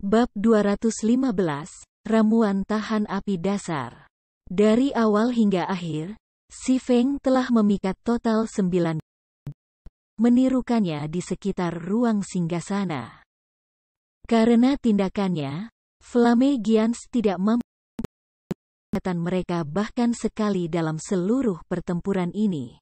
Bab 215, Ramuan Tahan Api Dasar. Dari awal hingga akhir, si Feng telah memikat total 9 menirukannya di sekitar ruang singgasana. Karena tindakannya, Flame Giants tidak mampu mengalahkan mereka bahkan sekali dalam seluruh pertempuran ini.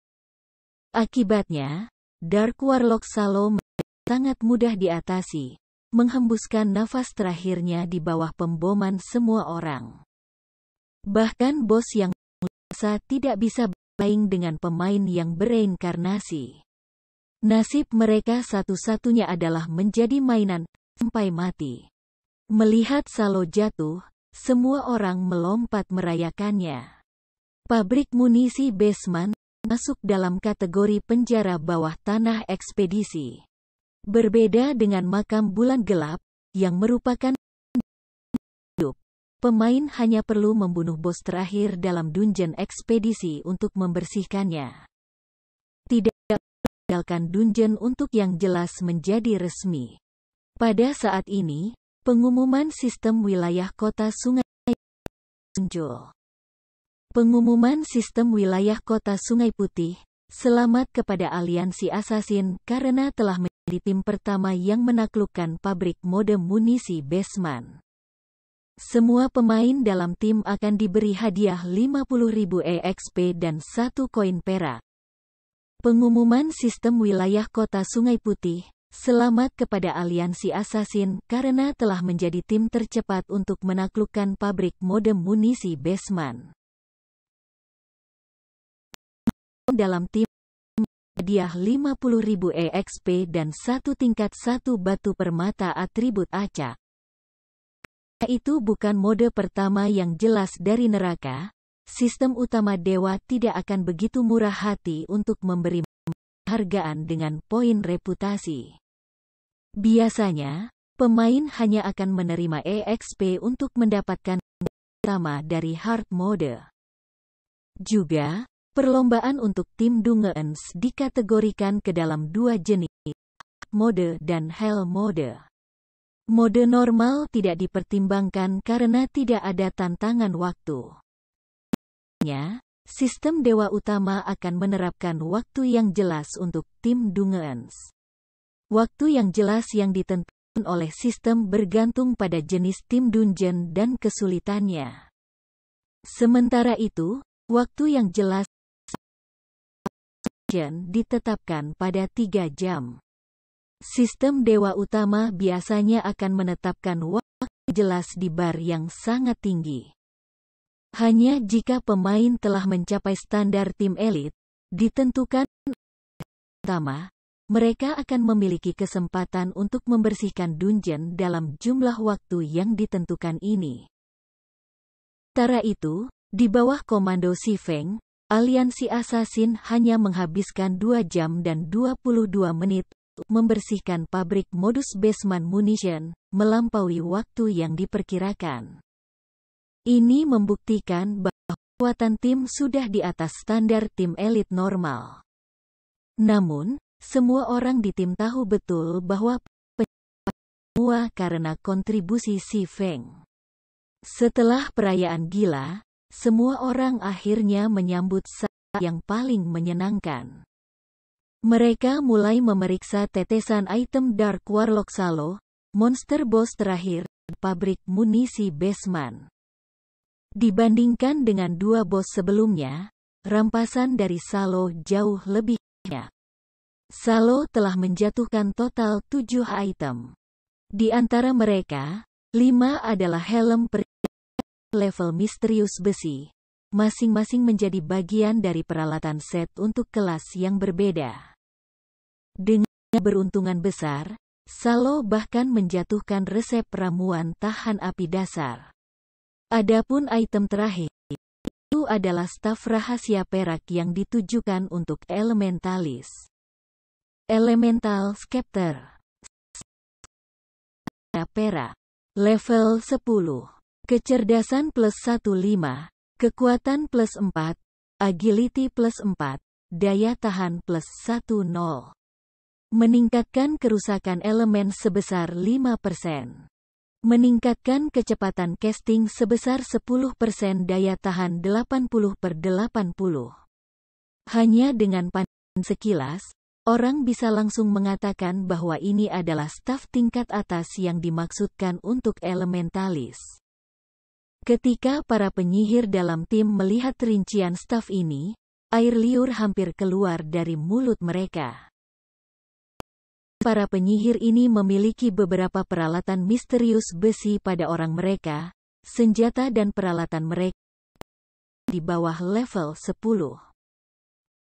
Akibatnya, Dark Warlock Salo sangat mudah diatasi, menghembuskan nafas terakhirnya di bawah pemboman semua orang. Bahkan bos yang biasa tidak bisa bersaing dengan pemain yang bereinkarnasi. Nasib mereka satu-satunya adalah menjadi mainan sampai mati. Melihat Salo jatuh, semua orang melompat merayakannya. Pabrik munisi basement masuk dalam kategori penjara bawah tanah ekspedisi. Berbeda dengan makam bulan gelap, yang merupakan hidup, pemain hanya perlu membunuh bos terakhir dalam dungeon ekspedisi untuk membersihkannya. Tidak meninggalkan dungeon untuk yang jelas menjadi resmi. Pada saat ini, pengumuman sistem wilayah kota Sungai muncul. Pengumuman sistem wilayah kota Sungai Putih, selamat kepada aliansi Assassin karena telah menjadi tim pertama yang menaklukkan pabrik mode munisi basement. Semua pemain dalam tim akan diberi hadiah 50.000 EXP dan 1 koin perak. Pengumuman sistem wilayah kota Sungai Putih, selamat kepada aliansi Assassin karena telah menjadi tim tercepat untuk menaklukkan pabrik mode munisi basement. Dalam tim hadiah 50.000 EXP dan 1 tingkat 1 batu permata atribut acak. Itu bukan mode pertama yang jelas dari neraka. Sistem utama dewa tidak akan begitu murah hati untuk memberi penghargaan dengan poin reputasi. Biasanya, pemain hanya akan menerima EXP untuk mendapatkan pertama dari hard mode. Juga, perlombaan untuk tim Dungeons dikategorikan ke dalam 2 jenis, mode dan hell mode. Mode normal tidak dipertimbangkan karena tidak ada tantangan waktu. Sistem dewa utama akan menerapkan waktu yang jelas untuk tim Dungeons. Waktu yang jelas yang ditentukan oleh sistem bergantung pada jenis tim dungeon dan kesulitannya. Sementara itu, waktu yang jelas ditetapkan pada 3 jam. Sistem dewa utama biasanya akan menetapkan waktu jelas di bar yang sangat tinggi. Hanya jika pemain telah mencapai standar tim elit, ditentukan utama, mereka akan memiliki kesempatan untuk membersihkan dungeon dalam jumlah waktu yang ditentukan ini. Sementara itu, di bawah komando si Feng, aliansi Assassin hanya menghabiskan 2 jam dan 22 menit untuk membersihkan pabrik modus basement munition, melampaui waktu yang diperkirakan. Ini membuktikan bahwa kekuatan tim sudah di atas standar tim elit normal. Namun, semua orang di tim tahu betul bahwa semua karena kontribusi si Feng. Setelah perayaan gila, semua orang akhirnya menyambut saat yang paling menyenangkan. Mereka mulai memeriksa tetesan item Dark Warlock Salo, monster boss terakhir, pabrik munisi basement. Dibandingkan dengan 2 bos sebelumnya, rampasan dari Salo jauh lebih banyak. Salo telah menjatuhkan total 7 item. Di antara mereka, 5 adalah helm level misterius besi, masing-masing menjadi bagian dari peralatan set untuk kelas yang berbeda. Dengan beruntungan besar, Salo bahkan menjatuhkan resep ramuan tahan api dasar. Adapun item terakhir, itu adalah staf rahasia perak yang ditujukan untuk elementalis. Elemental Scepter perak, level 10. Kecerdasan plus 15, kekuatan plus 4, agility plus 4, daya tahan plus 10. Meningkatkan kerusakan elemen sebesar 5%. Meningkatkan kecepatan casting sebesar 10% daya tahan 80/80. Hanya dengan pandangan sekilas, orang bisa langsung mengatakan bahwa ini adalah staf tingkat atas yang dimaksudkan untuk elementalis. Ketika para penyihir dalam tim melihat rincian staf ini, air liur hampir keluar dari mulut mereka. Para penyihir ini memiliki beberapa peralatan misterius besi pada orang mereka, senjata dan peralatan mereka di bawah level 10.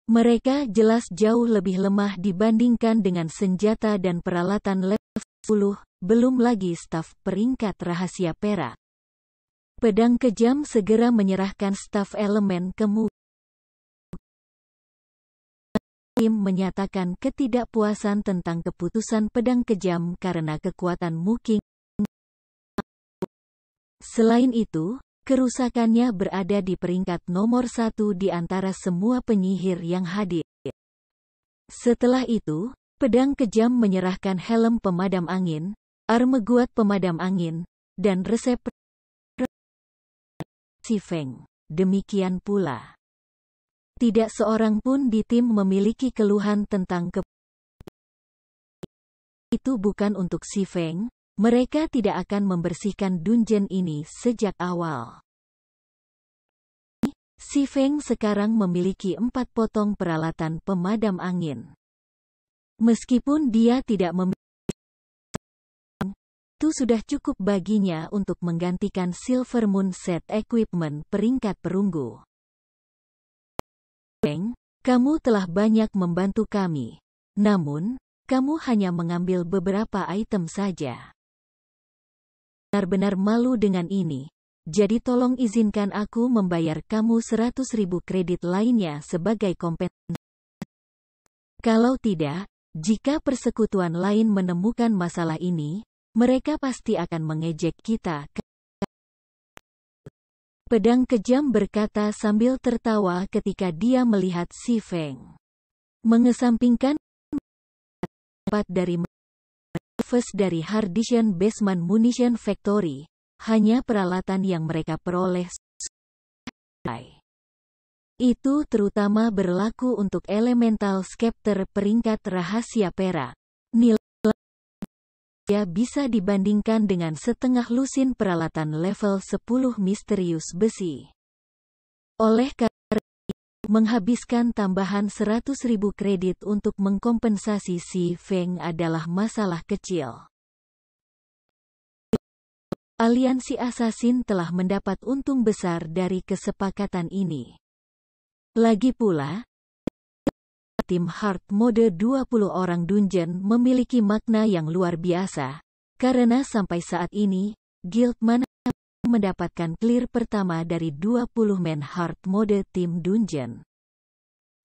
Mereka jelas jauh lebih lemah dibandingkan dengan senjata dan peralatan level 10, belum lagi staf peringkat rahasia perak. Pedang kejam segera menyerahkan staf elemen ke tim menyatakan ketidakpuasan tentang keputusan pedang kejam karena kekuatan Muking. Selain itu, kerusakannya berada di peringkat nomor 1 di antara semua penyihir yang hadir. Setelah itu, pedang kejam menyerahkan helm pemadam angin, armeguat pemadam angin, dan resep Si Feng. Demikian pula. Tidak seorang pun di tim memiliki keluhan tentang itu bukan untuk Si Feng, mereka tidak akan membersihkan dungeon ini sejak awal. Si Feng sekarang memiliki 4 potong peralatan pemadam angin. Meskipun dia tidak memiliki, itu sudah cukup baginya untuk menggantikan Silver Moon Set Equipment peringkat perunggu. Feng, kamu telah banyak membantu kami. Namun, kamu hanya mengambil beberapa item saja. Benar-benar malu dengan ini. Jadi tolong izinkan aku membayar kamu 100.000 kredit lainnya sebagai kompensasi. Kalau tidak, jika persekutuan lain menemukan masalah ini, mereka pasti akan mengejek kita. Pedang kejam berkata sambil tertawa ketika dia melihat Si Feng. Mengesampingkan dari Hardishan Basement Munition Factory, hanya peralatan yang mereka peroleh. Itu terutama berlaku untuk Elemental Scepter peringkat rahasia perak. Nilai bisa dibandingkan dengan setengah lusin peralatan level 10 misterius besi. Oleh karena menghabiskan tambahan 100.000 kredit untuk mengkompensasi Si Feng adalah masalah kecil. Aliansi Assassin telah mendapat untung besar dari kesepakatan ini. Lagi pula, tim hard mode 20 orang dungeon memiliki makna yang luar biasa, karena sampai saat ini, guild mana mendapatkan clear pertama dari 20 man hard mode tim dungeon.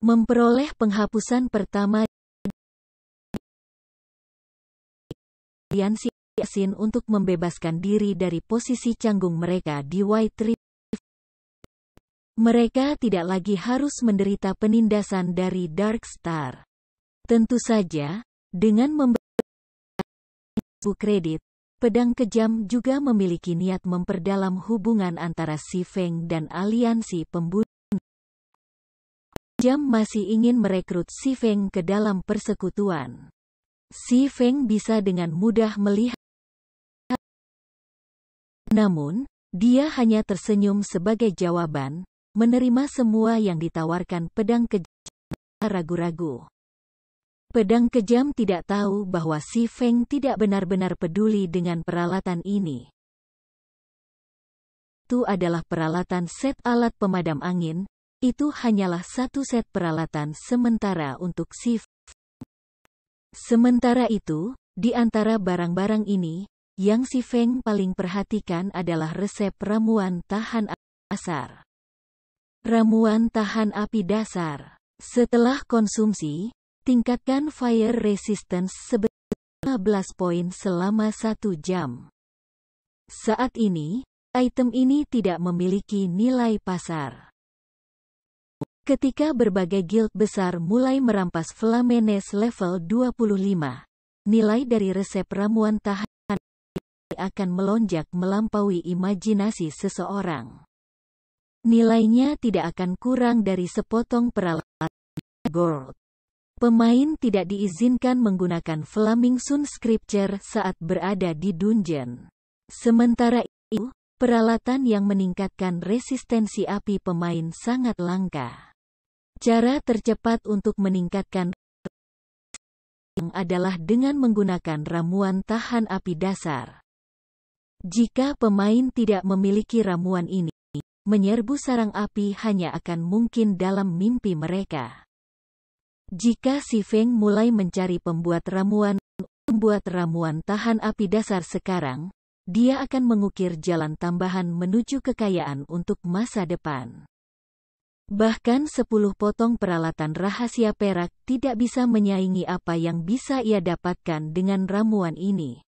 Memperoleh penghapusan pertama aliansi Assassin untuk membebaskan diri dari posisi canggung mereka di White River. Mereka tidak lagi harus menderita penindasan dari Dark Star. Tentu saja, dengan memberi kredit, pedang kejam juga memiliki niat memperdalam hubungan antara Si Feng dan aliansi pembunuh. Kejam masih ingin merekrut Si Feng ke dalam persekutuan. Si Feng bisa dengan mudah melihat. Namun, dia hanya tersenyum sebagai jawaban, menerima semua yang ditawarkan pedang kejam, ragu-ragu. Pedang kejam tidak tahu bahwa Si Feng tidak benar-benar peduli dengan peralatan ini. Itu adalah peralatan set alat pemadam angin, itu hanyalah satu set peralatan sementara untuk Si Feng. Sementara itu, di antara barang-barang ini, yang Si Feng paling perhatikan adalah resep ramuan tahan api dasar. Ramuan tahan api dasar. Setelah konsumsi, tingkatkan fire resistance sebesar 15 poin selama 1 jam. Saat ini, item ini tidak memiliki nilai pasar. Ketika berbagai guild besar mulai merampas Flamenes level 25, nilai dari resep ramuan tahan akan melonjak melampaui imajinasi seseorang. Nilainya tidak akan kurang dari sepotong peralatan gold. Pemain tidak diizinkan menggunakan Flaming Sun Scripture saat berada di dungeon. Sementara itu, peralatan yang meningkatkan resistensi api pemain sangat langka. Cara tercepat untuk meningkatkan adalah dengan menggunakan ramuan tahan api dasar. Jika pemain tidak memiliki ramuan ini, menyerbu sarang api hanya akan mungkin dalam mimpi mereka. Jika si Feng mulai mencari pembuat ramuan tahan api dasar sekarang, dia akan mengukir jalan tambahan menuju kekayaan untuk masa depan. Bahkan 10 potong peralatan rahasia perak tidak bisa menyaingi apa yang bisa ia dapatkan dengan ramuan ini.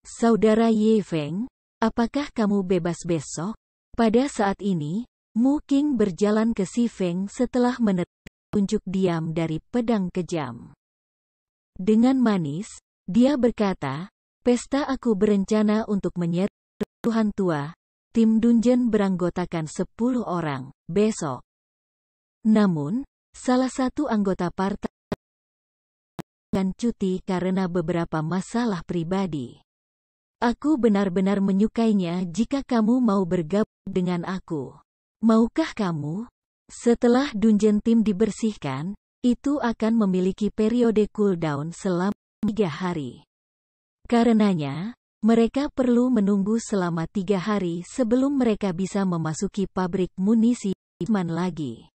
Saudara Ye Feng, apakah kamu bebas besok? Pada saat ini, Mu Qing berjalan ke si Feng setelah menerima tunjuk diam dari pedang kejam. Dengan manis, dia berkata, "Pesta aku berencana untuk menyerang Tuhan tua. Tim dungeon beranggotakan 10 orang, besok." Namun, salah satu anggota partai akan cuti karena beberapa masalah pribadi. "Aku benar-benar menyukainya jika kamu mau bergabung dengan aku. Maukah kamu?" Setelah dungeon tim dibersihkan, itu akan memiliki periode cooldown selama 3 hari. Karenanya, mereka perlu menunggu selama 3 hari sebelum mereka bisa memasuki pabrik munisi iman lagi.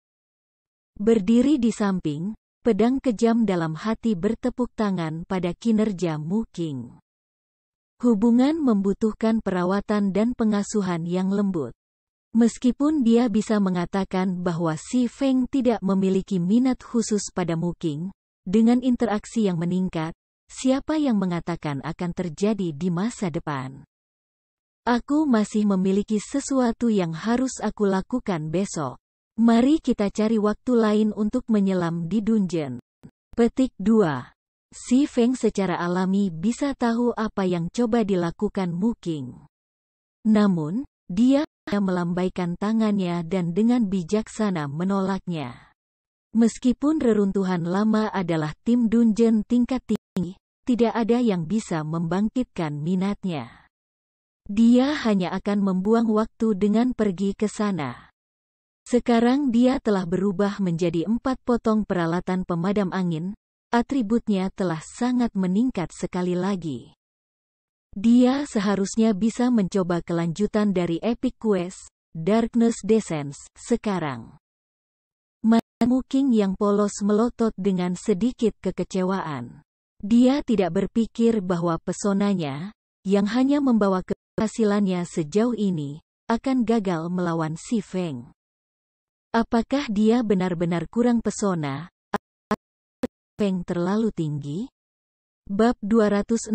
Berdiri di samping, pedang kejam dalam hati bertepuk tangan pada kinerja Mu Qing. Hubungan membutuhkan perawatan dan pengasuhan yang lembut. Meskipun dia bisa mengatakan bahwa si Feng tidak memiliki minat khusus pada Mu Qing, dengan interaksi yang meningkat, siapa yang mengatakan akan terjadi di masa depan? "Aku masih memiliki sesuatu yang harus aku lakukan besok. Mari kita cari waktu lain untuk menyelam di dungeon." Petik 2. Si Feng secara alami bisa tahu apa yang coba dilakukan Mu Qing. Namun, dia melambaikan tangannya dan dengan bijaksana menolaknya. Meskipun reruntuhan lama adalah tim dungeon tingkat tinggi, tidak ada yang bisa membangkitkan minatnya. Dia hanya akan membuang waktu dengan pergi ke sana. Sekarang dia telah berubah menjadi 4 potong peralatan pemadam angin, atributnya telah sangat meningkat sekali lagi. Dia seharusnya bisa mencoba kelanjutan dari Epic Quest, Darkness Descends, sekarang. Mu Qing yang polos melotot dengan sedikit kekecewaan. Dia tidak berpikir bahwa pesonanya, yang hanya membawa keberhasilannya sejauh ini, akan gagal melawan si Feng. Apakah dia benar-benar kurang pesona? Feng terlalu tinggi? Bab 216,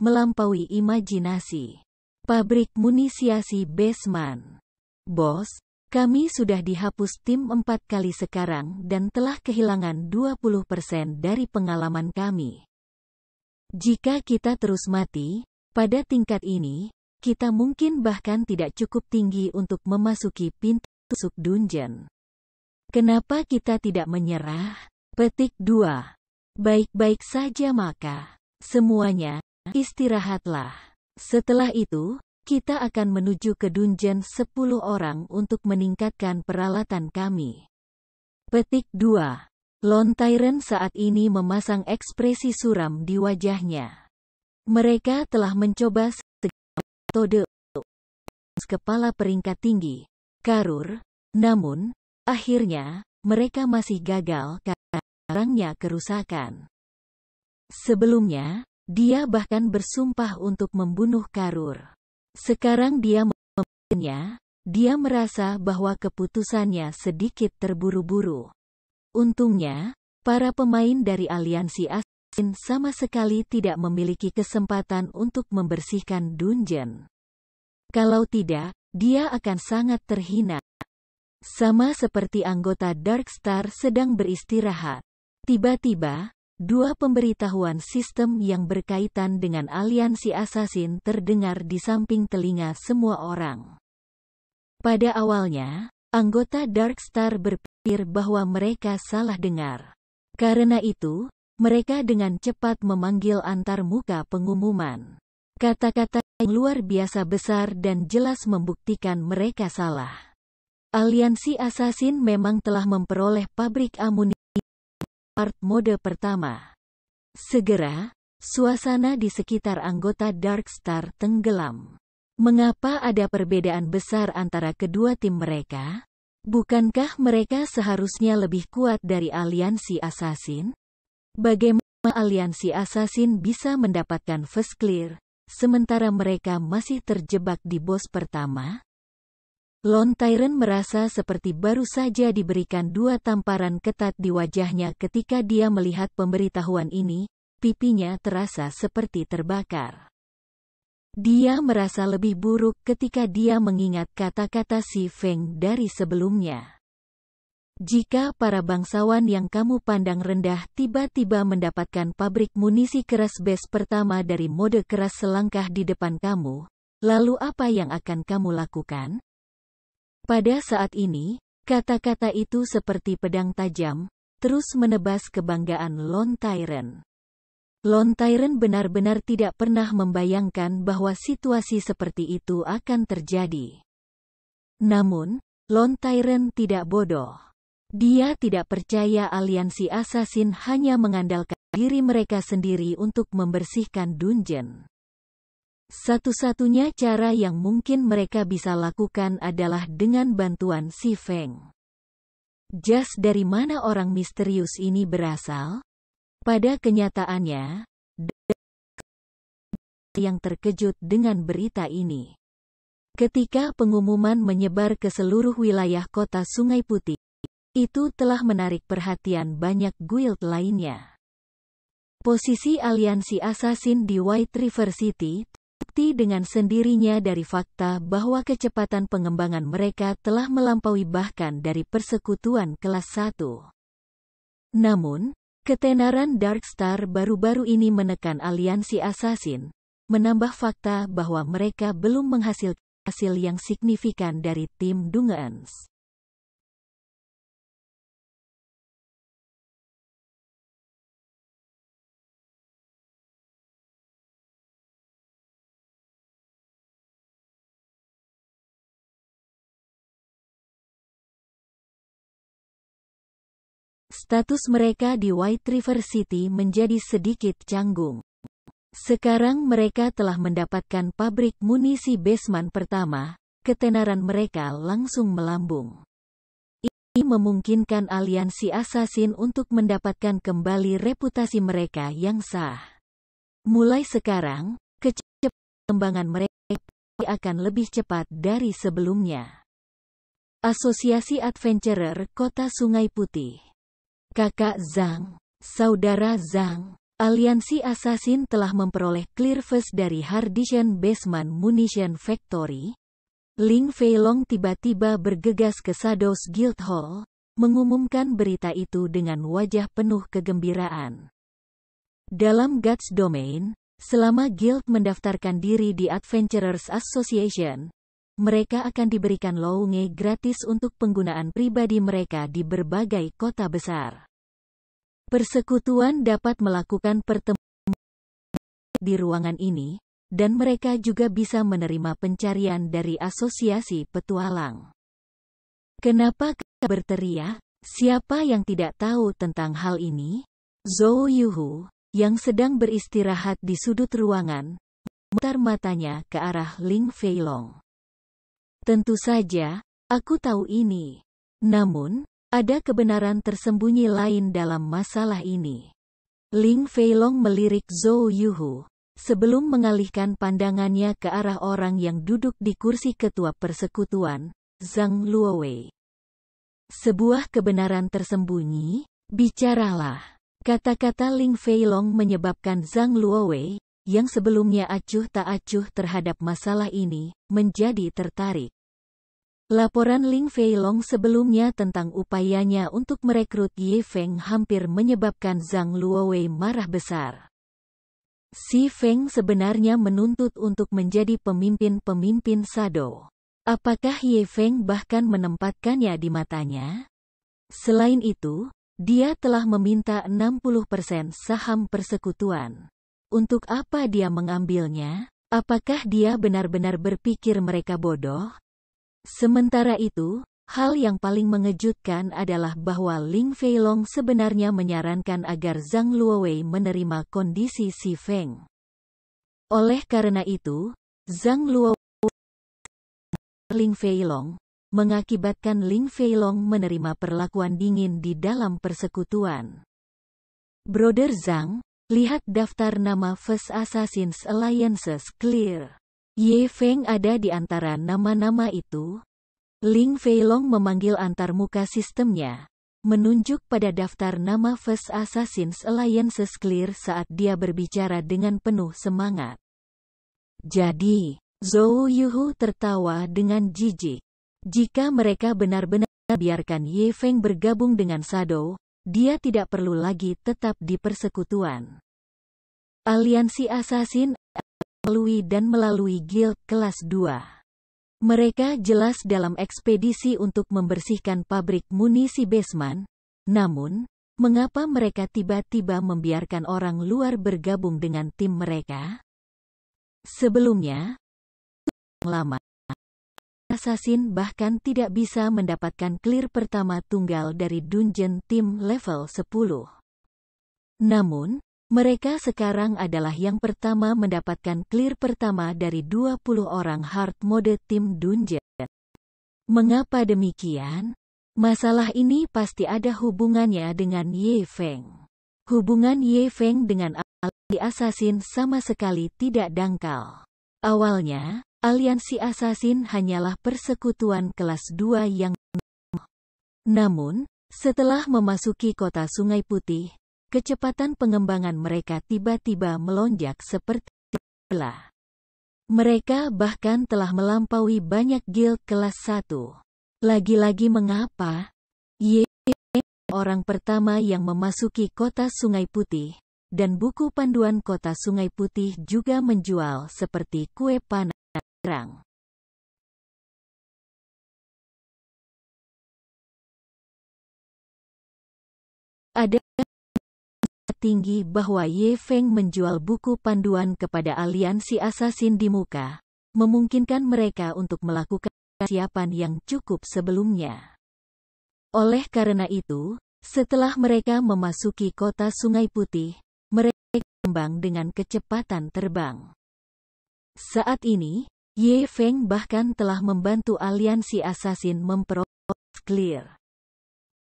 Melampaui Imajinasi. Pabrik Munisiasi Basement. "Bos, kami sudah dihapus tim 4 kali sekarang dan telah kehilangan 20% dari pengalaman kami. Jika kita terus mati, pada tingkat ini, kita mungkin bahkan tidak cukup tinggi untuk memasuki pintu masuk dungeon. Kenapa kita tidak menyerah?" Petik 2. Baik-baik saja maka. Semuanya, istirahatlah. Setelah itu, kita akan menuju ke dungeon 10 orang untuk meningkatkan peralatan kami. Petik 2. Lone Tyrant saat ini memasang ekspresi suram di wajahnya. Mereka telah mencoba metode kepala peringkat tinggi, Karur, namun, akhirnya, mereka masih gagal karena barangnya kerusakan. Sebelumnya, dia bahkan bersumpah untuk membunuh Karur. Sekarang dia membunuhnya, dia merasa bahwa keputusannya sedikit terburu-buru. Untungnya, para pemain dari aliansi Assassin sama sekali tidak memiliki kesempatan untuk membersihkan dungeon. Kalau tidak, dia akan sangat terhina. Sama seperti anggota Dark Star sedang beristirahat. Tiba-tiba, dua pemberitahuan sistem yang berkaitan dengan aliansi asasin terdengar di samping telinga semua orang. Pada awalnya, anggota Darkstar berpikir bahwa mereka salah dengar. Karena itu, mereka dengan cepat memanggil antar muka pengumuman. Kata-kata yang luar biasa besar dan jelas membuktikan mereka salah. Aliansi Asasin memang telah memperoleh pabrik amunisi part mode pertama. Segera, suasana di sekitar anggota Darkstar tenggelam. Mengapa ada perbedaan besar antara kedua tim mereka? Bukankah mereka seharusnya lebih kuat dari aliansi Asasin? Bagaimana aliansi Asasin bisa mendapatkan first clear, sementara mereka masih terjebak di bos pertama? Lone Tyrant merasa seperti baru saja diberikan dua tamparan ketat di wajahnya ketika dia melihat pemberitahuan ini, pipinya terasa seperti terbakar. Dia merasa lebih buruk ketika dia mengingat kata-kata si Feng dari sebelumnya. Jika para bangsawan yang kamu pandang rendah tiba-tiba mendapatkan pabrik munisi keras base pertama dari mode keras selangkah di depan kamu, lalu apa yang akan kamu lakukan? Pada saat ini, kata-kata itu seperti pedang tajam, terus menebas kebanggaan Lone Tyrant. Lone Tyrant benar-benar tidak pernah membayangkan bahwa situasi seperti itu akan terjadi. Namun, Lone Tyrant tidak bodoh. Dia tidak percaya aliansi Asasin hanya mengandalkan diri mereka sendiri untuk membersihkan dungeon. Satu-satunya cara yang mungkin mereka bisa lakukan adalah dengan bantuan si Feng. Jas dari mana orang misterius ini berasal? Pada kenyataannya, yang terkejut dengan berita ini. Ketika pengumuman menyebar ke seluruh wilayah kota Sungai Putih, itu telah menarik perhatian banyak guild lainnya. Posisi aliansi Asasin di White River City terbukti dengan sendirinya dari fakta bahwa kecepatan pengembangan mereka telah melampaui bahkan dari persekutuan kelas 1. Namun, ketenaran Darkstar baru-baru ini menekan aliansi Asasin, menambah fakta bahwa mereka belum menghasilkan hasil yang signifikan dari tim Dungeons. Status mereka di White River City menjadi sedikit canggung. Sekarang mereka telah mendapatkan pabrik munisi basement pertama, ketenaran mereka langsung melambung. Ini memungkinkan aliansi Asasin untuk mendapatkan kembali reputasi mereka yang sah. Mulai sekarang, kecepatan pengembangan mereka akan lebih cepat dari sebelumnya. Asosiasi Adventurer Kota Sungai Putih. Kakak Zhang, Saudara Zhang, aliansi Asasin telah memperoleh clear first dari Hardishan Basement Munition Factory. Ling Feilong tiba-tiba bergegas ke Shadows Guild Hall, mengumumkan berita itu dengan wajah penuh kegembiraan. Dalam Guts Domain, selama guild mendaftarkan diri di Adventurers Association, mereka akan diberikan lounge gratis untuk penggunaan pribadi mereka di berbagai kota besar. Persekutuan dapat melakukan pertemuan di ruangan ini, dan mereka juga bisa menerima pencarian dari asosiasi petualang. Kenapa kita berteriak? Siapa yang tidak tahu tentang hal ini? Zhou Yuhu, yang sedang beristirahat di sudut ruangan, memutar matanya ke arah Ling Feilong. Tentu saja, aku tahu ini. Namun, ada kebenaran tersembunyi lain dalam masalah ini. Ling Feilong melirik Zhou Yuhu, sebelum mengalihkan pandangannya ke arah orang yang duduk di kursi ketua persekutuan, Zhang Luowei. Sebuah kebenaran tersembunyi? Bicaralah. Kata-kata Ling Feilong menyebabkan Zhang Luowei, yang sebelumnya acuh tak acuh terhadap masalah ini, menjadi tertarik. Laporan Ling Feilong sebelumnya tentang upayanya untuk merekrut Ye Feng hampir menyebabkan Zhang Luowei marah besar. Si Feng sebenarnya menuntut untuk menjadi pemimpin-pemimpin Shadow. Apakah Ye Feng bahkan menempatkannya di matanya? Selain itu, dia telah meminta 60% saham persekutuan. Untuk apa dia mengambilnya? Apakah dia benar-benar berpikir mereka bodoh? Sementara itu, hal yang paling mengejutkan adalah bahwa Ling Feilong sebenarnya menyarankan agar Zhang Luowei menerima kondisi si Feng. Oleh karena itu, Zhang Luowei Ling Feilong mengakibatkan Ling Feilong menerima perlakuan dingin di dalam persekutuan. Brother Zhang, lihat daftar nama First Assassins Alliances clear. Ye Feng ada di antara nama-nama itu. Ling Feilong memanggil antarmuka sistemnya, menunjuk pada daftar nama First Assassins Alliances clear saat dia berbicara dengan penuh semangat. Jadi, Zhou Yuhu tertawa dengan jijik. Jika mereka benar-benar biarkan Ye Feng bergabung dengan Shadow, dia tidak perlu lagi tetap di persekutuan. Aliansi Assassin melalui guild kelas 2. Mereka jelas dalam ekspedisi untuk membersihkan pabrik munisi basement, namun, mengapa mereka tiba-tiba membiarkan orang luar bergabung dengan tim mereka? Sebelumnya, lama, Assassin bahkan tidak bisa mendapatkan clear pertama tunggal dari dungeon tim level 10. Namun, mereka sekarang adalah yang pertama mendapatkan clear pertama dari 20 orang hard mode tim dungeon. Mengapa demikian? Masalah ini pasti ada hubungannya dengan Ye Feng. Hubungan Ye Feng dengan aliansi assassin sama sekali tidak dangkal. Awalnya, aliansi assassin hanyalah persekutuan kelas 2 yang namun, setelah memasuki kota Sungai Putih, kecepatan pengembangan mereka tiba-tiba melonjak seperti bola. Mereka bahkan telah melampaui banyak guild kelas 1. Lagi-lagi mengapa? Ye orang pertama yang memasuki kota Sungai Putih, dan buku panduan kota Sungai Putih juga menjual seperti kue panas terang. Ada tinggi bahwa Ye Feng menjual buku panduan kepada aliansi assassin di muka, memungkinkan mereka untuk melakukan persiapan yang cukup sebelumnya. Oleh karena itu, setelah mereka memasuki kota Sungai Putih, mereka berkembang dengan kecepatan terbang. Saat ini, Ye Feng bahkan telah membantu aliansi assassin memperoleh clear.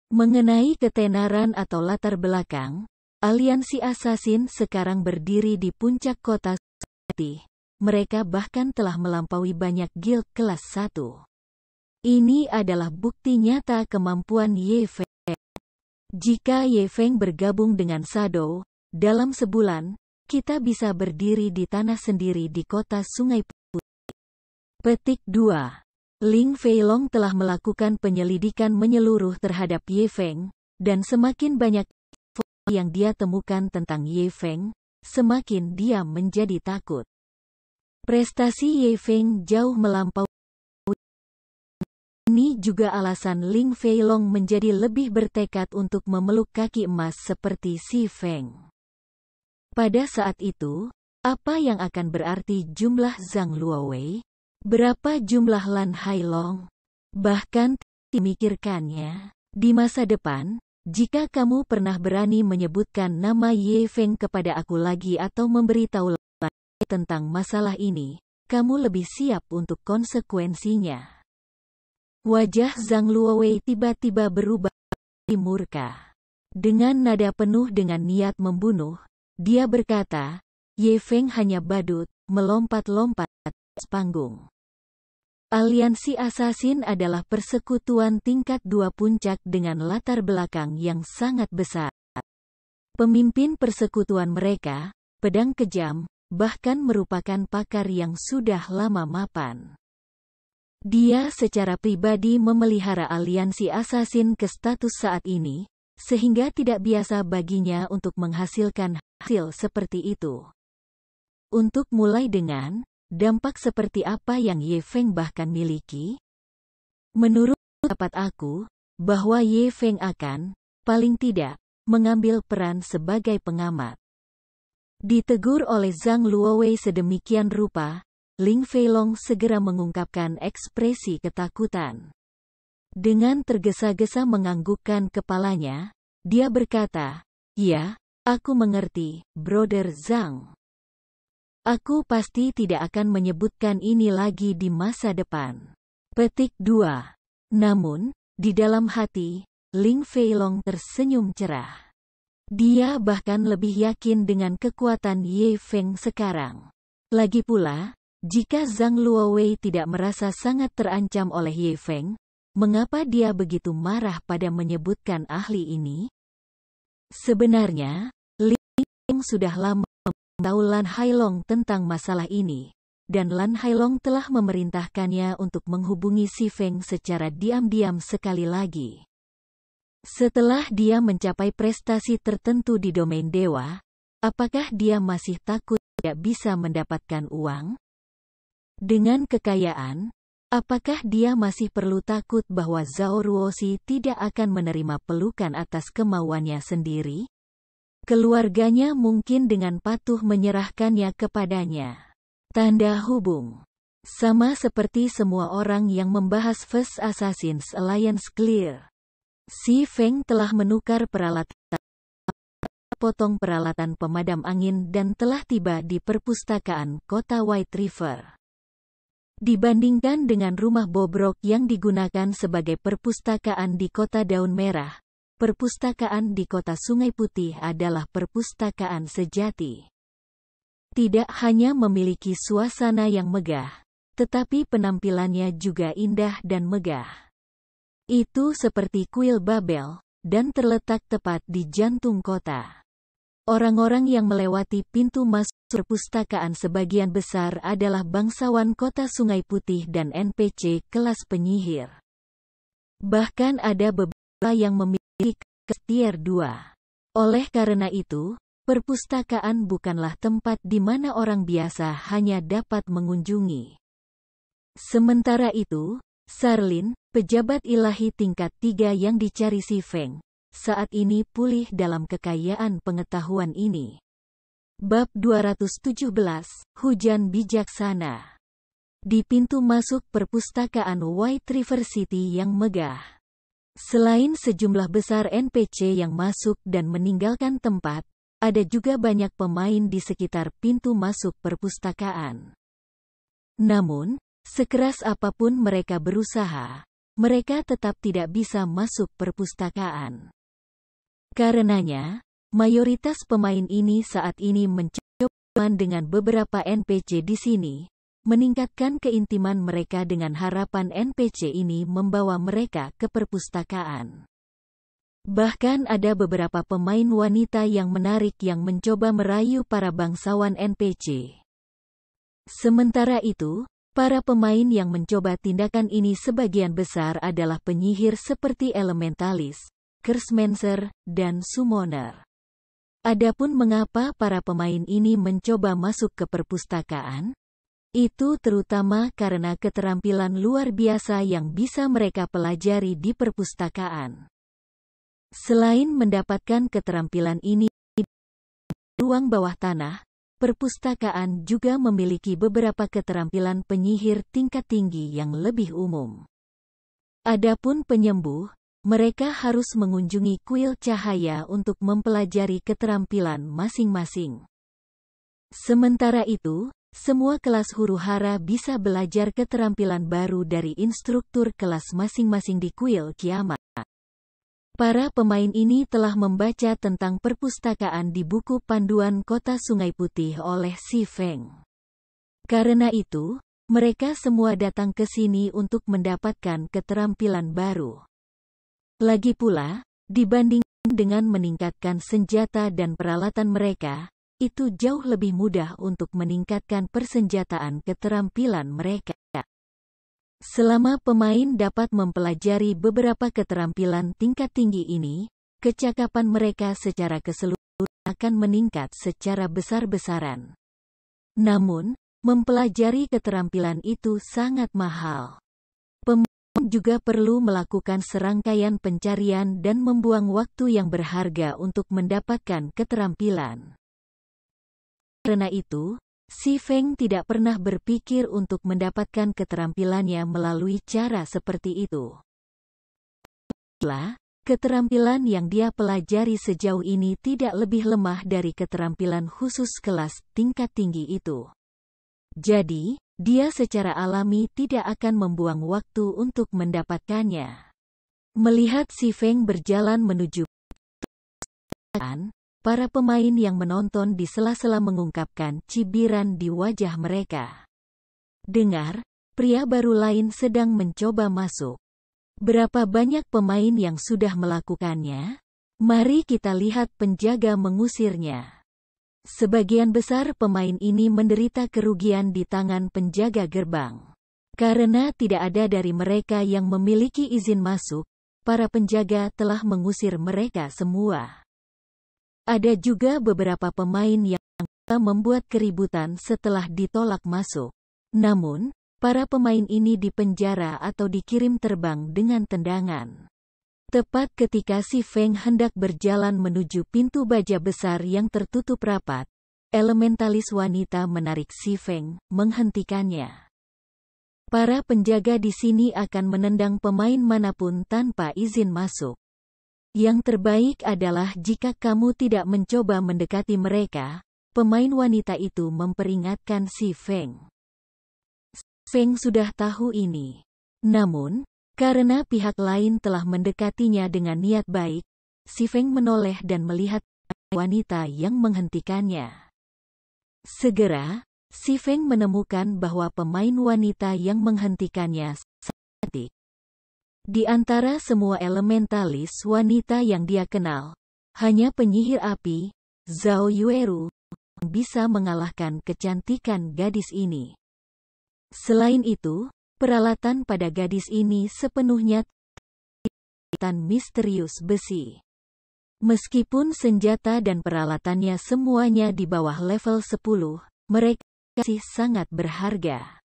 Mengenai ketenaran atau latar belakang, aliansi assassin sekarang berdiri di puncak kota Sungai Putih. Mereka bahkan telah melampaui banyak guild kelas 1. Ini adalah bukti nyata kemampuan Ye Feng. Jika Ye Feng bergabung dengan Shadow, dalam sebulan, kita bisa berdiri di tanah sendiri di kota Sungai Putih. Petik 2. Ling Feilong telah melakukan penyelidikan menyeluruh terhadap Ye Feng, dan semakin banyak yang dia temukan tentang Ye Feng, semakin dia menjadi takut. Prestasi Ye Feng jauh melampaui. Ini juga alasan Ling Feilong menjadi lebih bertekad untuk memeluk kaki emas seperti si Feng. Pada saat itu, apa yang akan berarti jumlah Zhang Luowei? Berapa jumlah Lan Hailong? Bahkan dimikirkannya. Di masa depan, jika kamu pernah berani menyebutkan nama Ye Feng kepada aku lagi atau memberitahu tentang masalah ini, kamu lebih siap untuk konsekuensinya. Wajah Zhang Luowei tiba-tiba berubah menjadi murka. Dengan nada penuh dengan niat membunuh, dia berkata, Ye Feng hanya badut, melompat-lompat atas panggung. Aliansi Assassin adalah persekutuan tingkat 2 puncak dengan latar belakang yang sangat besar. Pemimpin persekutuan mereka, pedang kejam, bahkan merupakan pakar yang sudah lama mapan. Dia secara pribadi memelihara aliansi asasin ke status saat ini, sehingga tidak biasa baginya untuk menghasilkan hasil seperti itu. Untuk mulai dengan, dampak seperti apa yang Ye Feng bahkan miliki? Menurut pendapat aku, bahwa Ye Feng akan, paling tidak, mengambil peran sebagai pengamat. Ditegur oleh Zhang Luowei sedemikian rupa, Ling Feilong segera mengungkapkan ekspresi ketakutan. Dengan tergesa-gesa menganggukkan kepalanya, dia berkata, "Ya, aku mengerti, Brother Zhang. Aku pasti tidak akan menyebutkan ini lagi di masa depan." Petik 2. Namun, di dalam hati, Ling Feilong tersenyum cerah. Dia bahkan lebih yakin dengan kekuatan Ye Feng sekarang. Lagi pula, jika Zhang Luowei tidak merasa sangat terancam oleh Ye Feng, mengapa dia begitu marah pada menyebutkan ahli ini? Sebenarnya, Ling Feilong sudah lama memberitahu Lan Hailong tentang masalah ini, dan Lan Hailong telah memerintahkannya untuk menghubungi Si Feng secara diam-diam sekali lagi. Setelah dia mencapai prestasi tertentu di domain dewa, apakah dia masih takut tidak bisa mendapatkan uang? Dengan kekayaan, apakah dia masih perlu takut bahwa Zhao Ruoxi tidak akan menerima pelukan atas kemauannya sendiri? Keluarganya mungkin dengan patuh menyerahkannya kepadanya. Tanda hubung. Sama seperti semua orang yang membahas First Assassin's Alliance Clear, Si Feng telah menukar peralatan, potong peralatan pemadam angin dan telah tiba di perpustakaan kota White River. Dibandingkan dengan rumah bobrok yang digunakan sebagai perpustakaan di kota Daun Merah, perpustakaan di kota Sungai Putih adalah perpustakaan sejati. Tidak hanya memiliki suasana yang megah, tetapi penampilannya juga indah dan megah. Itu seperti kuil Babel, dan terletak tepat di jantung kota. Orang-orang yang melewati pintu masuk perpustakaan sebagian besar adalah bangsawan kota Sungai Putih dan NPC kelas penyihir. Bahkan ada beberapa yang memiliki tier 2. Oleh karena itu, perpustakaan bukanlah tempat di mana orang biasa hanya dapat mengunjungi. Sementara itu, Sarlin, pejabat ilahi tingkat 3 yang dicari Si Feng, saat ini pulih dalam kekayaan pengetahuan ini. Bab 217, Hujan Bijaksana. Di pintu masuk perpustakaan White River City yang megah, selain sejumlah besar NPC yang masuk dan meninggalkan tempat, ada juga banyak pemain di sekitar pintu masuk perpustakaan. Namun, sekeras apapun mereka berusaha, mereka tetap tidak bisa masuk perpustakaan. Karenanya, mayoritas pemain ini saat ini mencoba dengan beberapa NPC di sini, meningkatkan keintiman mereka dengan harapan NPC ini membawa mereka ke perpustakaan. Bahkan ada beberapa pemain wanita yang menarik yang mencoba merayu para bangsawan NPC. Sementara itu, para pemain yang mencoba tindakan ini sebagian besar adalah penyihir seperti Elementalis, Cursemancer, dan Summoner. Adapun mengapa para pemain ini mencoba masuk ke perpustakaan? Itu terutama karena keterampilan luar biasa yang bisa mereka pelajari di perpustakaan. Selain mendapatkan keterampilan ini di ruang bawah tanah, perpustakaan juga memiliki beberapa keterampilan penyihir tingkat tinggi yang lebih umum. Adapun penyembuh, mereka harus mengunjungi kuil cahaya untuk mempelajari keterampilan masing-masing. Sementara itu, semua kelas huru-hara bisa belajar keterampilan baru dari instruktur kelas masing-masing di kuil kiamat. Para pemain ini telah membaca tentang perpustakaan di buku panduan Kota Sungai Putih oleh Si Feng. Karena itu, mereka semua datang ke sini untuk mendapatkan keterampilan baru. Lagi pula, dibandingkan dengan meningkatkan senjata dan peralatan mereka, itu jauh lebih mudah untuk meningkatkan persenjataan keterampilan mereka. Selama pemain dapat mempelajari beberapa keterampilan tingkat tinggi ini, kecakapan mereka secara keseluruhan akan meningkat secara besar-besaran. Namun, mempelajari keterampilan itu sangat mahal. Pemain juga perlu melakukan serangkaian pencarian dan membuang waktu yang berharga untuk mendapatkan keterampilan. Karena itu, Si Feng tidak pernah berpikir untuk mendapatkan keterampilannya melalui cara seperti itu. Keterampilan yang dia pelajari sejauh ini tidak lebih lemah dari keterampilan khusus kelas tingkat tinggi itu. Jadi, dia secara alami tidak akan membuang waktu untuk mendapatkannya. Melihat Si Feng berjalan menuju para pemain yang menonton di sela-sela mengungkapkan cibiran di wajah mereka. Dengar, pria baru lain sedang mencoba masuk. Berapa banyak pemain yang sudah melakukannya? Mari kita lihat penjaga mengusirnya. Sebagian besar pemain ini menderita kerugian di tangan penjaga gerbang. Karena tidak ada dari mereka yang memiliki izin masuk, para penjaga telah mengusir mereka semua. Ada juga beberapa pemain yang membuat keributan setelah ditolak masuk. Namun, para pemain ini dipenjara atau dikirim terbang dengan tendangan. Tepat ketika Si Feng hendak berjalan menuju pintu baja besar yang tertutup rapat, elementalis wanita menarik Si Feng, menghentikannya. Para penjaga di sini akan menendang pemain manapun tanpa izin masuk. Yang terbaik adalah jika kamu tidak mencoba mendekati mereka, pemain wanita itu memperingatkan Si Feng. Feng sudah tahu ini. Namun, karena pihak lain telah mendekatinya dengan niat baik, Si Feng menoleh dan melihat wanita yang menghentikannya. Segera, Si Feng menemukan bahwa pemain wanita yang menghentikannya cantik. Di antara semua elementalis wanita yang dia kenal, hanya penyihir api, Zhao Yueru, bisa mengalahkan kecantikan gadis ini. Selain itu, peralatan pada gadis ini sepenuhnya misterius besi. Meskipun senjata dan peralatannya semuanya di bawah level 10, mereka masih sangat berharga.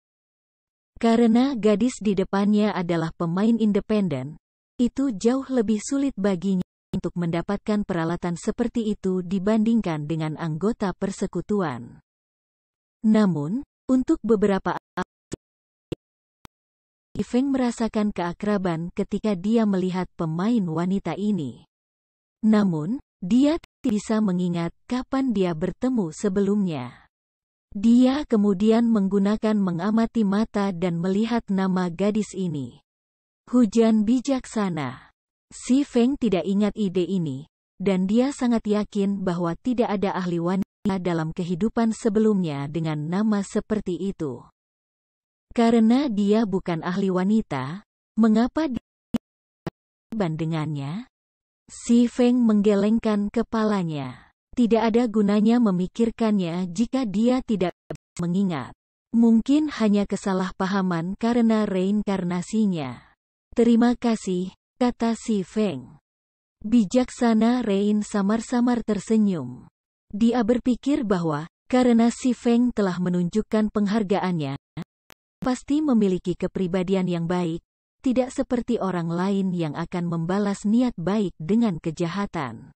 Karena gadis di depannya adalah pemain independen, itu jauh lebih sulit baginya untuk mendapatkan peralatan seperti itu dibandingkan dengan anggota persekutuan. Namun, untuk beberapa Si Feng merasakan keakraban ketika dia melihat pemain wanita ini. Namun, dia tidak bisa mengingat kapan dia bertemu sebelumnya. Dia kemudian menggunakan mengamati mata dan melihat nama gadis ini. Hujan bijaksana. Si Feng tidak ingat ide ini, dan dia sangat yakin bahwa tidak ada ahli wanita dalam kehidupan sebelumnya dengan nama seperti itu. Karena dia bukan ahli wanita, mengapa dia dengannya? Si Feng menggelengkan kepalanya. Tidak ada gunanya memikirkannya jika dia tidak mengingat. Mungkin hanya kesalahpahaman karena reinkarnasinya. Terima kasih, kata Si Feng. Bijaksana Rein samar-samar tersenyum. Dia berpikir bahwa, karena Si Feng telah menunjukkan penghargaannya, pasti memiliki kepribadian yang baik, tidak seperti orang lain yang akan membalas niat baik dengan kejahatan.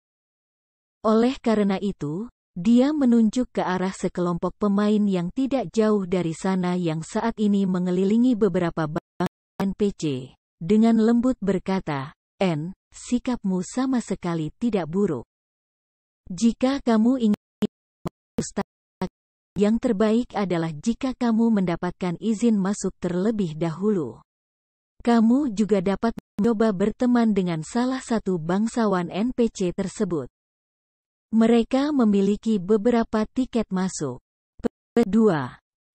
Oleh karena itu, dia menunjuk ke arah sekelompok pemain yang tidak jauh dari sana yang saat ini mengelilingi beberapa bank NPC. Dengan lembut berkata, sikapmu sama sekali tidak buruk. Jika kamu ingin yang terbaik adalah jika kamu mendapatkan izin masuk terlebih dahulu. Kamu juga dapat mencoba berteman dengan salah satu bangsawan NPC tersebut. Mereka memiliki beberapa tiket masuk. 2.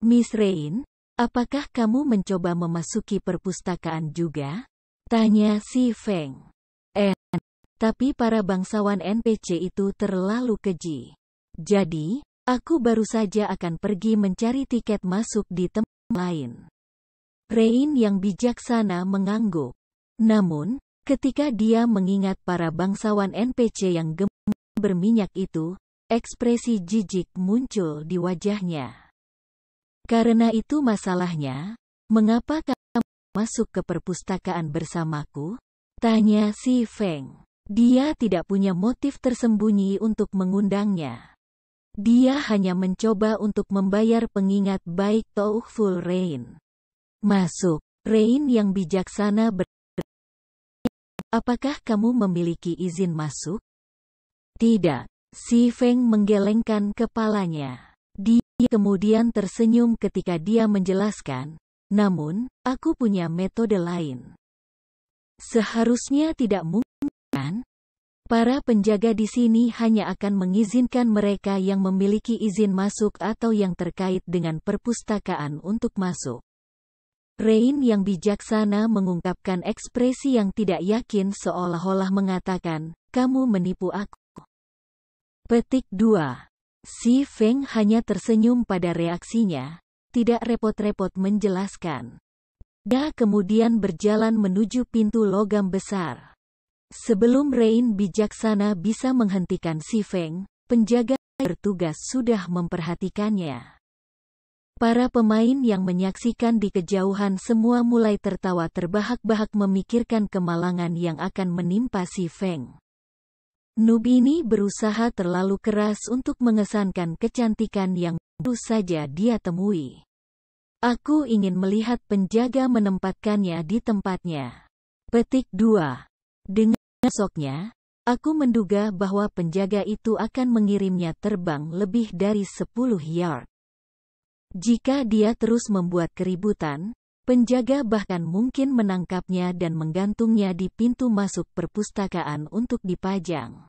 Miss Rain, apakah kamu mencoba memasuki perpustakaan juga? Tanya Si Feng. Tapi para bangsawan NPC itu terlalu keji. Jadi, aku baru saja akan pergi mencari tiket masuk di tempat lain. Rain yang bijaksana mengangguk. Namun, ketika dia mengingat para bangsawan NPC yang gemuk berminyak itu, ekspresi jijik muncul di wajahnya. Karena itu masalahnya, mengapa kamu masuk ke perpustakaan bersamaku? Tanya si Feng. Dia tidak punya motif tersembunyi untuk mengundangnya. Dia hanya mencoba untuk membayar pengingat baik Toughful Rain. Masuk. Rain yang bijaksana apakah kamu memiliki izin masuk? Tidak. Si Feng menggelengkan kepalanya. Dia kemudian tersenyum ketika dia menjelaskan, namun, aku punya metode lain. Seharusnya tidak mungkin, kan? Para penjaga di sini hanya akan mengizinkan mereka yang memiliki izin masuk atau yang terkait dengan perpustakaan untuk masuk. Rain yang bijaksana mengungkapkan ekspresi yang tidak yakin seolah-olah mengatakan, kamu menipu aku. Petik 2. Si Feng hanya tersenyum pada reaksinya, tidak repot-repot menjelaskan. Dia kemudian berjalan menuju pintu logam besar. Sebelum Rain bijaksana bisa menghentikan si Feng, penjaga bertugas sudah memperhatikannya. Para pemain yang menyaksikan di kejauhan semua mulai tertawa terbahak-bahak memikirkan kemalangan yang akan menimpa si Feng. Noob ini berusaha terlalu keras untuk mengesankan kecantikan yang baru saja dia temui. Aku ingin melihat penjaga menempatkannya di tempatnya. Petik 2. Dengan besoknya, aku menduga bahwa penjaga itu akan mengirimnya terbang lebih dari 10 yard. Jika dia terus membuat keributan, penjaga bahkan mungkin menangkapnya dan menggantungnya di pintu masuk perpustakaan untuk dipajang.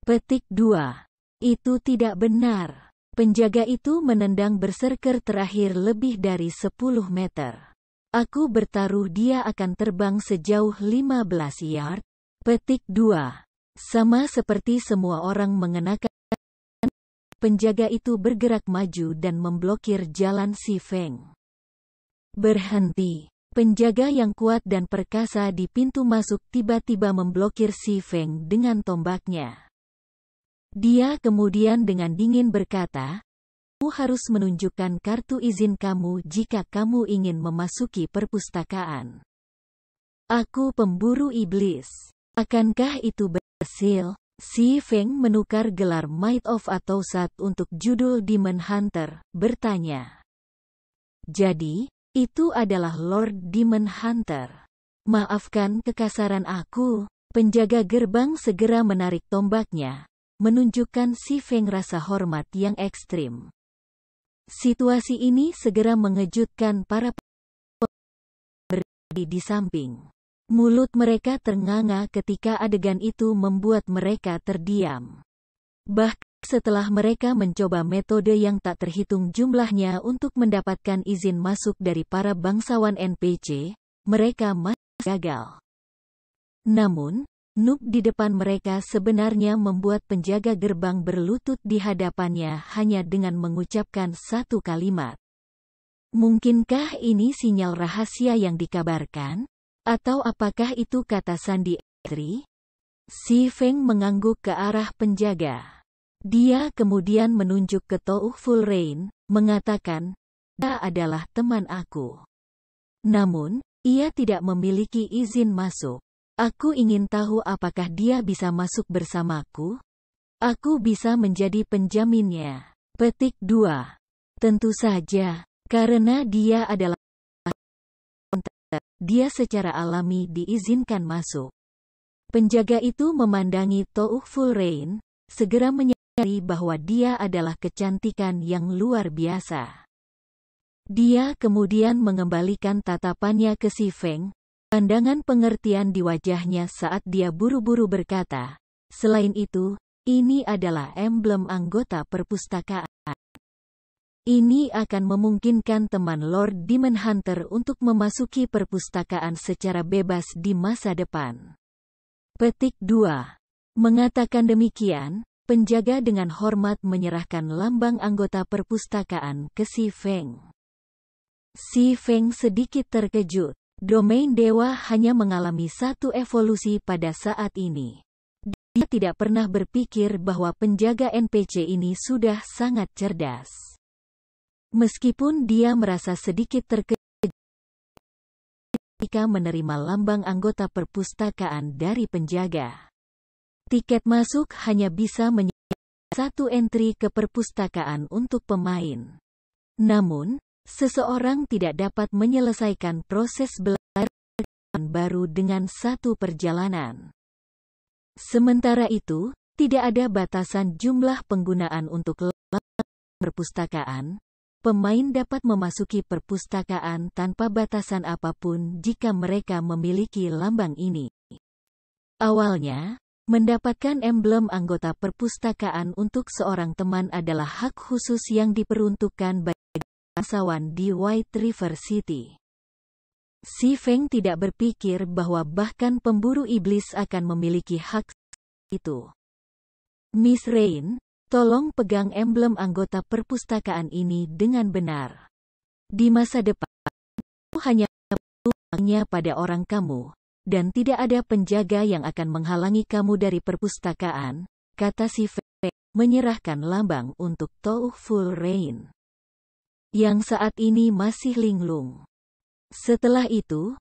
Petik 2. Itu tidak benar. Penjaga itu menendang berserker terakhir lebih dari 10 meter. Aku bertaruh dia akan terbang sejauh 15 yard. Petik 2. Sama seperti semua orang mengenakan, penjaga itu bergerak maju dan memblokir jalan si Feng. Berhenti. Penjaga yang kuat dan perkasa di pintu masuk tiba-tiba memblokir si Feng dengan tombaknya. Dia kemudian dengan dingin berkata, kamu harus menunjukkan kartu izin kamu jika kamu ingin memasuki perpustakaan. Aku pemburu iblis. Akankah itu berhasil? Si Feng menukar gelar Might of Atousat untuk judul Demon Hunter, bertanya. Jadi, itu adalah Lord Demon Hunter. Maafkan kekasaran aku. Penjaga gerbang segera menarik tombaknya, menunjukkan si Feng rasa hormat yang ekstrim. Situasi ini segera mengejutkan para berdiri di samping. Mulut mereka ternganga ketika adegan itu membuat mereka terdiam. Bahkan setelah mereka mencoba metode yang tak terhitung jumlahnya untuk mendapatkan izin masuk dari para bangsawan NPC, mereka masih gagal. Namun, noob di depan mereka sebenarnya membuat penjaga gerbang berlutut di hadapannya hanya dengan mengucapkan satu kalimat. Mungkinkah ini sinyal rahasia yang dikabarkan? Atau apakah itu kata sandi istri? Si Feng mengangguk ke arah penjaga. Dia kemudian menunjuk ke Toughful Rain, mengatakan, dia adalah teman aku. Namun, ia tidak memiliki izin masuk. Aku ingin tahu apakah dia bisa masuk bersamaku? Aku bisa menjadi penjaminnya. Petik 2. Tentu saja, karena dia adalah dia secara alami diizinkan masuk. Penjaga itu memandangi Toughful Rain, segera menyadari bahwa dia adalah kecantikan yang luar biasa. Dia kemudian mengembalikan tatapannya ke si Feng, pandangan pengertian di wajahnya saat dia buru-buru berkata, selain itu, ini adalah emblem anggota perpustakaan. Ini akan memungkinkan teman Lord Demon Hunter untuk memasuki perpustakaan secara bebas di masa depan. Petik 2. Mengatakan demikian, penjaga dengan hormat menyerahkan lambang anggota perpustakaan ke si Feng. Si Feng sedikit terkejut. Domain dewa hanya mengalami satu evolusi pada saat ini. Dia tidak pernah berpikir bahwa penjaga NPC ini sudah sangat cerdas. Meskipun dia merasa sedikit terkejut ketika menerima lambang anggota perpustakaan dari penjaga. Tiket masuk hanya bisa menyediakan satu entry ke perpustakaan untuk pemain. Namun, seseorang tidak dapat menyelesaikan proses belajar baru dengan satu perjalanan. Sementara itu, tidak ada batasan jumlah penggunaan untuk perpustakaan. Pemain dapat memasuki perpustakaan tanpa batasan apapun jika mereka memiliki lambang ini. Awalnya, mendapatkan emblem anggota perpustakaan untuk seorang teman adalah hak khusus yang diperuntukkan bagi bangsawan di White River City. Si Feng tidak berpikir bahwa bahkan pemburu iblis akan memiliki hak itu. Miss Rain, tolong pegang emblem anggota perpustakaan ini dengan benar. Di masa depan, hanya uangnya pada orang kamu, dan tidak ada penjaga yang akan menghalangi kamu dari perpustakaan, kata si Feng, menyerahkan lambang untuk Full Rain, yang saat ini masih linglung. Setelah itu,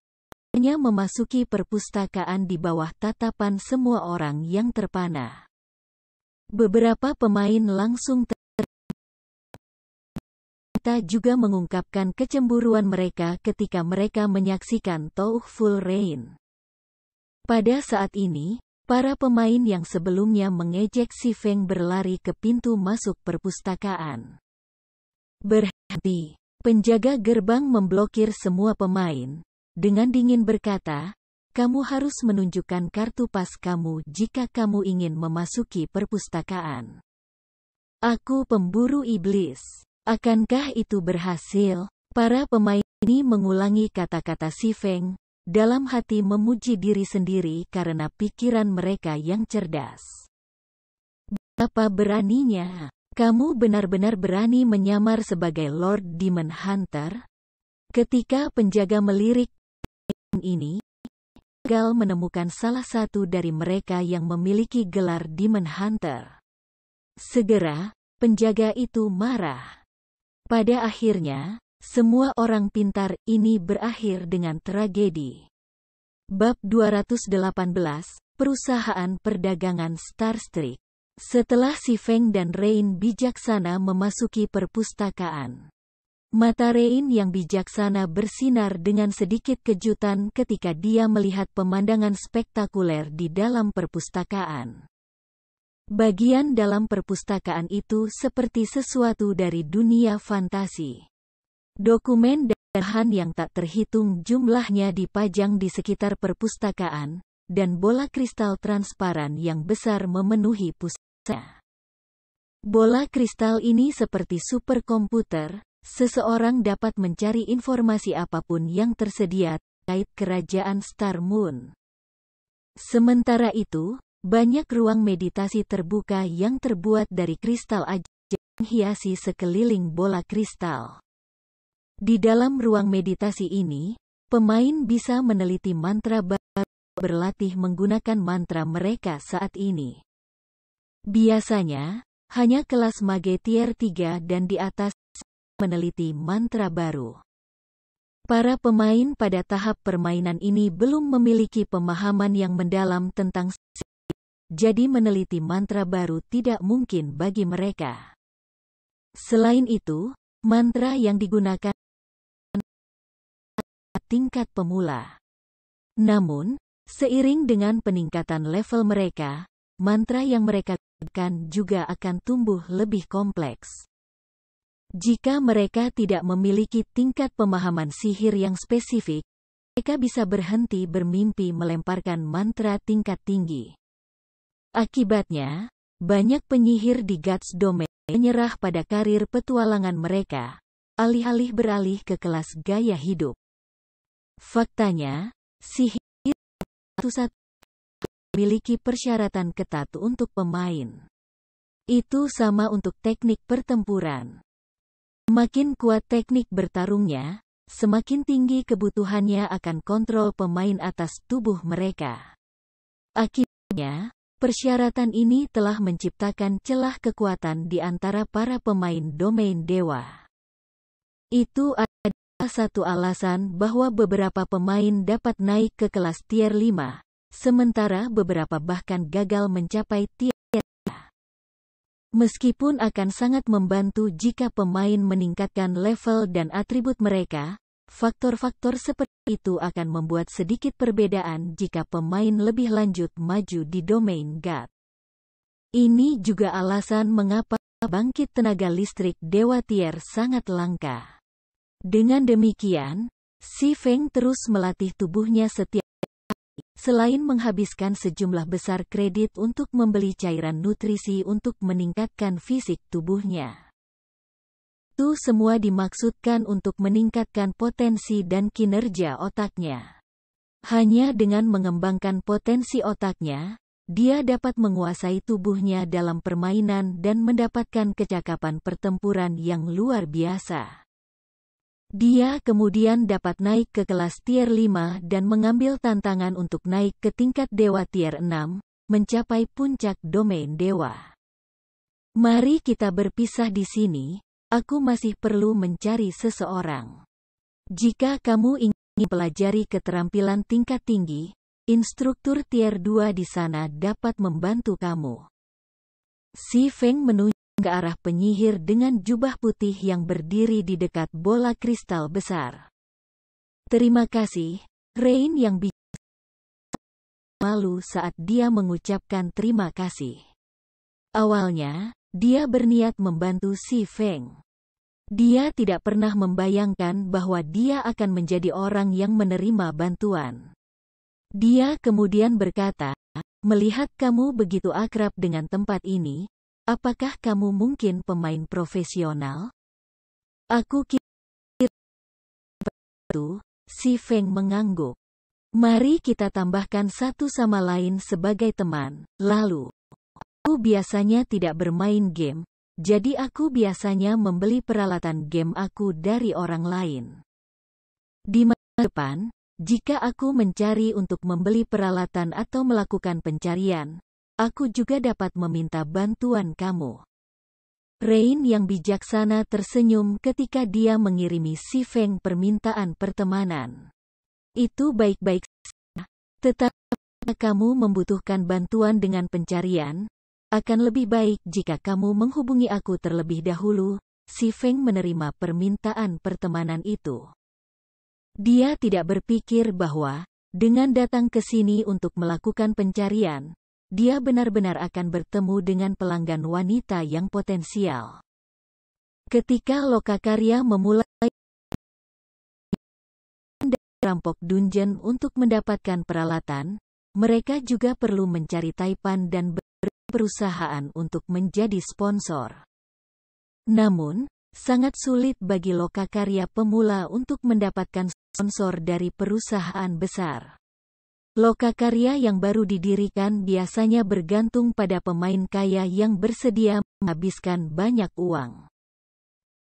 hanya memasuki perpustakaan di bawah tatapan semua orang yang terpana. Beberapa pemain langsung kita juga mengungkapkan kecemburuan mereka ketika mereka menyaksikan Full Rain. Pada saat ini, para pemain yang sebelumnya mengejek si Feng berlari ke pintu masuk perpustakaan. Berhenti. Penjaga gerbang memblokir semua pemain, dengan dingin berkata, kamu harus menunjukkan kartu pas kamu jika kamu ingin memasuki perpustakaan. Aku pemburu iblis. Akankah itu berhasil? Para pemain ini mengulangi kata-kata si Feng, dalam hati memuji diri sendiri karena pikiran mereka yang cerdas. Betapa beraninya. Kamu benar-benar berani menyamar sebagai Lord Demon Hunter? Ketika penjaga melirik ini, gagal menemukan salah satu dari mereka yang memiliki gelar Demon Hunter. Segera, penjaga itu marah. Pada akhirnya, semua orang pintar ini berakhir dengan tragedi. Bab 218, Perusahaan Perdagangan Starstreak. Setelah si Feng dan Rain bijaksana memasuki perpustakaan, mata Rain yang bijaksana bersinar dengan sedikit kejutan ketika dia melihat pemandangan spektakuler di dalam perpustakaan. Bagian dalam perpustakaan itu seperti sesuatu dari dunia fantasi. Dokumen dan bahan yang tak terhitung jumlahnya dipajang di sekitar perpustakaan, dan bola kristal transparan yang besar memenuhi pusat. Bola kristal ini seperti superkomputer, seseorang dapat mencari informasi apapun yang tersedia terkait kerajaan Star Moon. Sementara itu, banyak ruang meditasi terbuka yang terbuat dari kristal ajaib menghiasi sekeliling bola kristal. Di dalam ruang meditasi ini, pemain bisa meneliti mantra baru, berlatih menggunakan mantra mereka saat ini. Biasanya, hanya kelas mage tier 3 dan di atas meneliti mantra baru. Para pemain pada tahap permainan ini belum memiliki pemahaman yang mendalam tentang jadi meneliti mantra baru tidak mungkin bagi mereka. Selain itu, mantra yang digunakan tingkat pemula. Namun, seiring dengan peningkatan level mereka, mantra yang mereka gunakan juga akan tumbuh lebih kompleks. Jika mereka tidak memiliki tingkat pemahaman sihir yang spesifik, mereka bisa berhenti bermimpi melemparkan mantra tingkat tinggi. Akibatnya, banyak penyihir di Gods Domain menyerah pada karir petualangan mereka, alih-alih beralih ke kelas gaya hidup. Faktanya, sihir satu-satu memiliki persyaratan ketat untuk pemain. Itu sama untuk teknik pertempuran. Makin kuat teknik bertarungnya, semakin tinggi kebutuhannya akan kontrol pemain atas tubuh mereka. Akibatnya, persyaratan ini telah menciptakan celah kekuatan di antara para pemain domain dewa. Itu adalah satu alasan bahwa beberapa pemain dapat naik ke kelas tier 5, sementara beberapa bahkan gagal mencapai tier 3. Meskipun akan sangat membantu jika pemain meningkatkan level dan atribut mereka, faktor-faktor seperti itu akan membuat sedikit perbedaan jika pemain lebih lanjut maju di domain God. Ini juga alasan mengapa bangkit tenaga listrik Dewa Tier sangat langka. Dengan demikian, Si Feng terus melatih tubuhnya setiap hari, selain menghabiskan sejumlah besar kredit untuk membeli cairan nutrisi untuk meningkatkan fisik tubuhnya. Itu semua dimaksudkan untuk meningkatkan potensi dan kinerja otaknya. Hanya dengan mengembangkan potensi otaknya, dia dapat menguasai tubuhnya dalam permainan dan mendapatkan kecakapan pertempuran yang luar biasa. Dia kemudian dapat naik ke kelas tier 5 dan mengambil tantangan untuk naik ke tingkat dewa tier 6, mencapai puncak domain dewa. Mari kita berpisah di sini, aku masih perlu mencari seseorang. Jika kamu ingin pelajari keterampilan tingkat tinggi, instruktur tier 2 di sana dapat membantu kamu. Si Feng menunjuk ke arah penyihir dengan jubah putih yang berdiri di dekat bola kristal besar. Terima kasih, Rain yang bijak. Malu saat dia mengucapkan terima kasih. Awalnya, dia berniat membantu Si Feng. Dia tidak pernah membayangkan bahwa dia akan menjadi orang yang menerima bantuan. Dia kemudian berkata, "Melihat kamu begitu akrab dengan tempat ini, apakah kamu mungkin pemain profesional?" Aku kira itu. Si Feng mengangguk. Mari kita tambahkan satu sama lain sebagai teman. Lalu, aku biasanya tidak bermain game, jadi aku biasanya membeli peralatan game aku dari orang lain. Di masa depan, jika aku mencari untuk membeli peralatan atau melakukan pencarian, aku juga dapat meminta bantuan kamu. Rain yang bijaksana tersenyum ketika dia mengirimi Si Feng permintaan pertemanan. Itu baik-baik saja, tetapi kamu membutuhkan bantuan dengan pencarian, akan lebih baik jika kamu menghubungi aku terlebih dahulu. Si Feng menerima permintaan pertemanan itu. Dia tidak berpikir bahwa, dengan datang ke sini untuk melakukan pencarian, dia benar-benar akan bertemu dengan pelanggan wanita yang potensial. Ketika Lokakarya memulai merampok dungeon untuk mendapatkan peralatan, mereka juga perlu mencari taipan dan berusaha untuk menjadi sponsor. Namun, sangat sulit bagi Lokakarya pemula untuk mendapatkan sponsor dari perusahaan besar. Lokakarya yang baru didirikan biasanya bergantung pada pemain kaya yang bersedia menghabiskan banyak uang.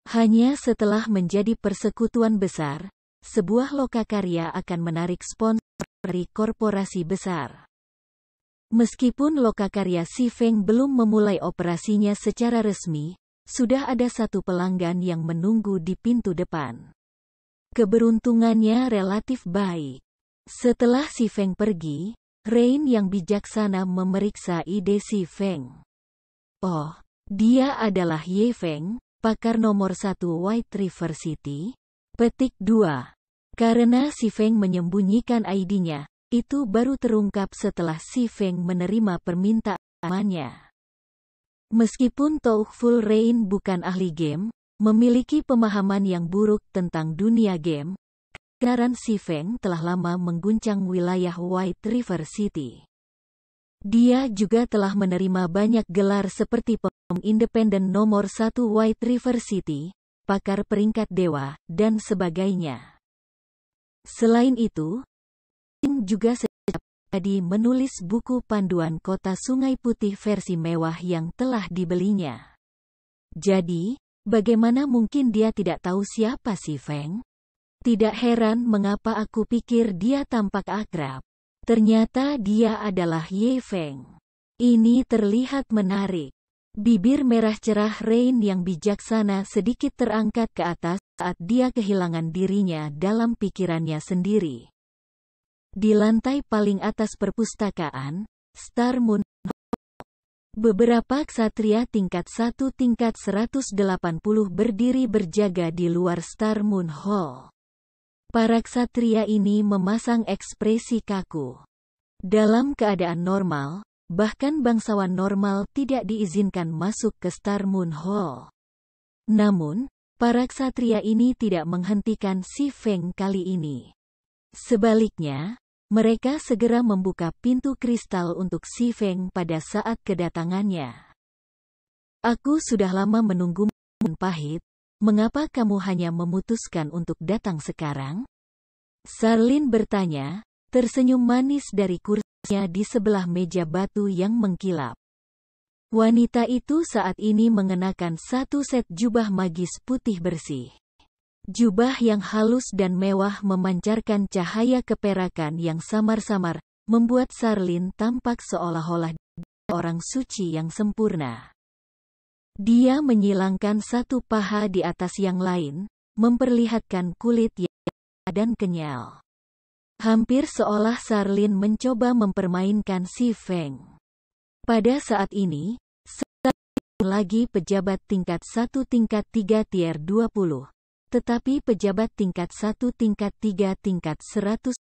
Hanya setelah menjadi persekutuan besar, sebuah Lokakarya akan menarik sponsor dari korporasi besar. Meskipun Lokakarya Si Feng belum memulai operasinya secara resmi, sudah ada satu pelanggan yang menunggu di pintu depan. Keberuntungannya relatif baik. Setelah Si Feng pergi, Rain yang bijaksana memeriksa ide Si Feng. Oh, dia adalah Ye Feng, pakar nomor 1 White River City. Petik 2. Karena Si Feng menyembunyikan ID-nya, itu baru terungkap setelah Si Feng menerima permintaannya. Meskipun Toughful Rain bukan ahli game, memiliki pemahaman yang buruk tentang dunia game, kebenaran Si Feng telah lama mengguncang wilayah White River City. Dia juga telah menerima banyak gelar seperti pemain independen nomor 1 White River City, pakar peringkat dewa, dan sebagainya. Selain itu, Feng juga sejak tadi menulis buku panduan kota Sungai Putih versi mewah yang telah dibelinya. Jadi, bagaimana mungkin dia tidak tahu siapa Si Feng? Tidak heran mengapa aku pikir dia tampak akrab. Ternyata dia adalah Ye Feng. Ini terlihat menarik. Bibir merah cerah Rain yang bijaksana sedikit terangkat ke atas saat dia kehilangan dirinya dalam pikirannya sendiri. Di lantai paling atas perpustakaan, Star Moon Hall, beberapa ksatria tingkat 1 tingkat 180 berdiri berjaga di luar Star Moon Hall. Para ksatria ini memasang ekspresi kaku. Dalam keadaan normal, bahkan bangsawan normal tidak diizinkan masuk ke Star Moon Hall. Namun, para ksatria ini tidak menghentikan Si Feng kali ini. Sebaliknya, mereka segera membuka pintu kristal untuk Si Feng pada saat kedatangannya. Aku sudah lama menunggu, pahit. Mengapa kamu hanya memutuskan untuk datang sekarang? Sarlin bertanya, tersenyum manis dari kursinya di sebelah meja batu yang mengkilap. Wanita itu saat ini mengenakan satu set jubah magis putih bersih. Jubah yang halus dan mewah memancarkan cahaya keperakan yang samar-samar, membuat Sarlin tampak seolah-olah orang suci yang sempurna. Dia menyilangkan satu paha di atas yang lain, memperlihatkan kulit yang dan kenyal. Hampir seolah Sarlin mencoba mempermainkan Si Feng. Pada saat ini, Sarlin lagi pejabat tingkat 1 tingkat 3 tier 20, tetapi pejabat tingkat 1 tingkat 3 tingkat 110.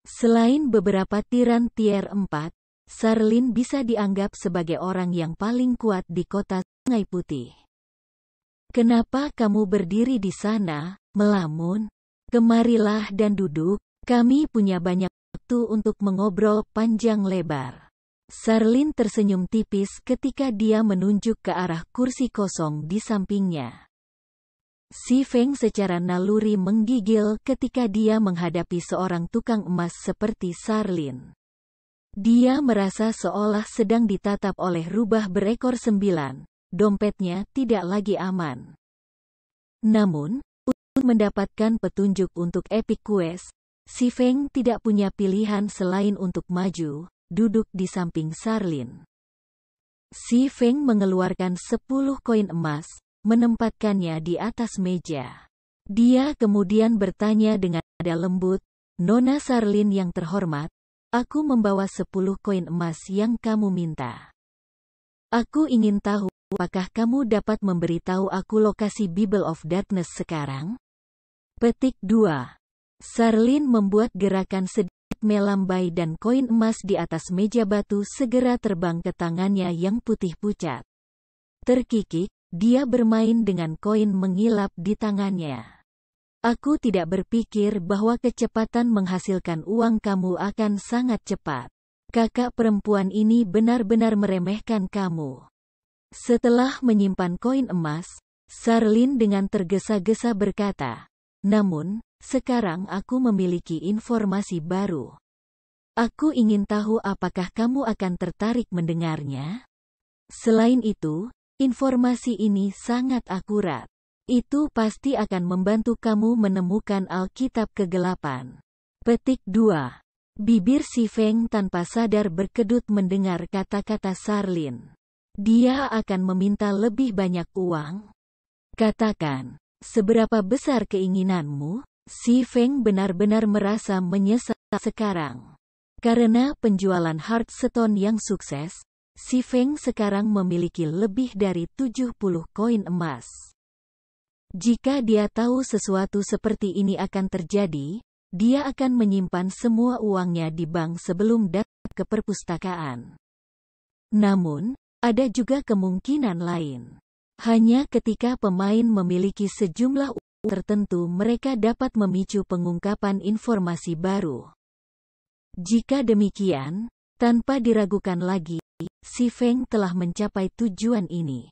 Selain beberapa tiran tier 4, Sarlin bisa dianggap sebagai orang yang paling kuat di kota Sungai Putih. Kenapa kamu berdiri di sana, melamun? Kemarilah dan duduk, kami punya banyak waktu untuk mengobrol panjang lebar. Sarlin tersenyum tipis ketika dia menunjuk ke arah kursi kosong di sampingnya. Si Feng secara naluri menggigil ketika dia menghadapi seorang tukang emas seperti Sarlin. Dia merasa seolah sedang ditatap oleh rubah berekor 9, dompetnya tidak lagi aman. Namun, untuk mendapatkan petunjuk untuk Epic Quest, Si Feng tidak punya pilihan selain untuk maju, duduk di samping Sarlin. Si Feng mengeluarkan 10 koin emas, menempatkannya di atas meja. Dia kemudian bertanya dengan nada lembut, "Nona Sarlin yang terhormat, aku membawa 10 koin emas yang kamu minta. Aku ingin tahu, apakah kamu dapat memberitahu aku lokasi Bible of Darkness sekarang?" Petik 2. Sarlin membuat gerakan sedikit melambai dan koin emas di atas meja batu segera terbang ke tangannya yang putih pucat. Terkikik, dia bermain dengan koin mengilap di tangannya. "Aku tidak berpikir bahwa kecepatan menghasilkan uang kamu akan sangat cepat. Kakak perempuan ini benar-benar meremehkan kamu." Setelah menyimpan koin emas, Sarlin dengan tergesa-gesa berkata, "Namun, sekarang aku memiliki informasi baru. Aku ingin tahu apakah kamu akan tertarik mendengarnya. Selain itu, informasi ini sangat akurat. Itu pasti akan membantu kamu menemukan Alkitab Kegelapan." Petik 2. Bibir Si Feng tanpa sadar berkedut mendengar kata-kata Sarlin. Dia akan meminta lebih banyak uang? Katakan, seberapa besar keinginanmu? Si Feng benar-benar merasa menyesal sekarang. Karena penjualan Hearthstone yang sukses, Si Feng sekarang memiliki lebih dari 70 koin emas. Jika dia tahu sesuatu seperti ini akan terjadi, dia akan menyimpan semua uangnya di bank sebelum datang ke perpustakaan. Namun, ada juga kemungkinan lain. Hanya ketika pemain memiliki sejumlah uang tertentu mereka dapat memicu pengungkapan informasi baru. Jika demikian, tanpa diragukan lagi, Si Feng telah mencapai tujuan ini.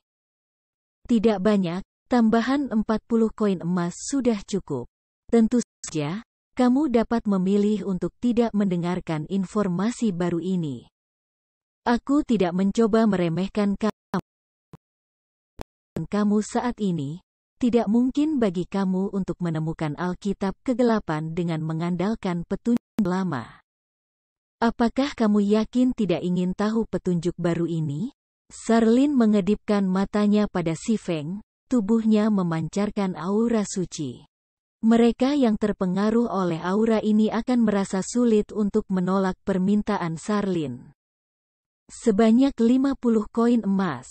Tidak banyak, tambahan 40 koin emas sudah cukup. Tentu saja, kamu dapat memilih untuk tidak mendengarkan informasi baru ini. Aku tidak mencoba meremehkan kamu saat ini, Tidak mungkin bagi kamu untuk menemukan Alkitab kegelapan dengan mengandalkan petunjuk lama. Apakah kamu yakin tidak ingin tahu petunjuk baru ini? Sarlin mengedipkan matanya pada Si Feng, tubuhnya memancarkan aura suci. Mereka yang terpengaruh oleh aura ini akan merasa sulit untuk menolak permintaan Sarlin. Sebanyak 50 koin emas.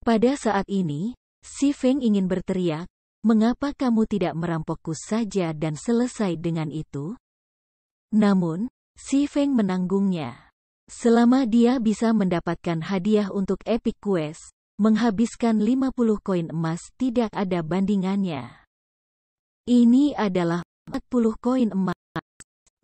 Pada saat ini, Si Feng ingin berteriak, "Mengapa kamu tidak merampokku saja dan selesai dengan itu?" Namun, Si Feng menanggungnya. Selama dia bisa mendapatkan hadiah untuk Epic Quest, menghabiskan 50 koin emas tidak ada bandingannya. Ini adalah 40 koin emas.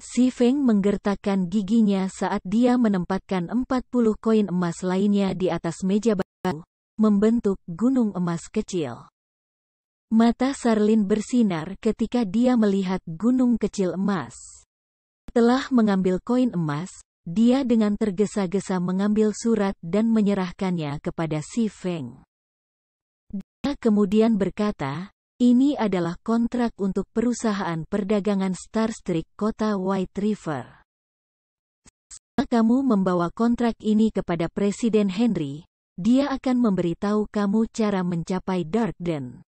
Si Feng menggertakkan giginya saat dia menempatkan 40 koin emas lainnya di atas meja batu, membentuk gunung emas kecil. Mata Sarlin bersinar ketika dia melihat gunung kecil emas. Setelah mengambil koin emas, dia dengan tergesa-gesa mengambil surat dan menyerahkannya kepada Si Feng. Dia kemudian berkata, "Ini adalah kontrak untuk perusahaan perdagangan Starstreak kota White River. Setelah kamu membawa kontrak ini kepada Presiden Henry, dia akan memberitahu kamu cara mencapai Darkden."